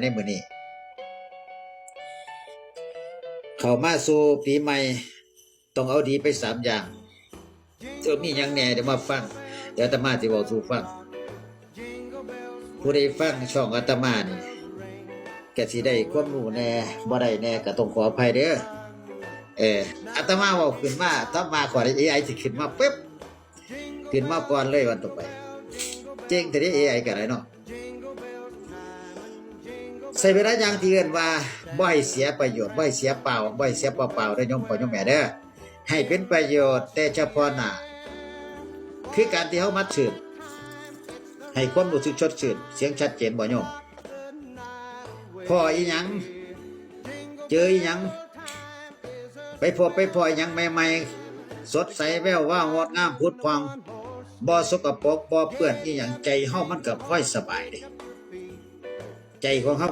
ในมื้อนี้เข้ามาสู่ปีใหม่ต้องเอาดีไป3อย่างจะมีหยังแหน่เดี๋ยวมาฟังเดี๋ยวอาตมาสิเว้าสู่ฟังผู้ใดฟังช่องอาตมานี่ก็สิได้ความรู้แหน่บ่ได้แหน่ก็ต้องขออภัยเด้ออาตมาเว้าขึ้นมาอาตมาขอได้ AI สิขึ้นมาปึ๊บขึ้นมาก่อนเลยวันต่อไปเจ๋งแต่ได้ AI ก็ได้เนาะใช้เวลาอย่างที่เอิ้นว่าบ่ให้เสียประโยชน์บ่ให้เสียเปล่าบ่ให้เสียเปล่าๆเด้อโยมพ่อโยมแม่เด้อให้เป็นประโยชน์แต่เฉพาะหน้าคือการที่เฮามัดชื่นให้ความรู้สึกสดชื่นเสียงชัดเจนบ่โยมพ่ออีหยังเจออีหยังไปพบอีหยังใหม่ๆสดใสแวววาวงดงามผุดพองบ่สกปรกบ่เปื้อนอีหยังใจเฮามันก็ค่อยสบายเด้ใจของเฮา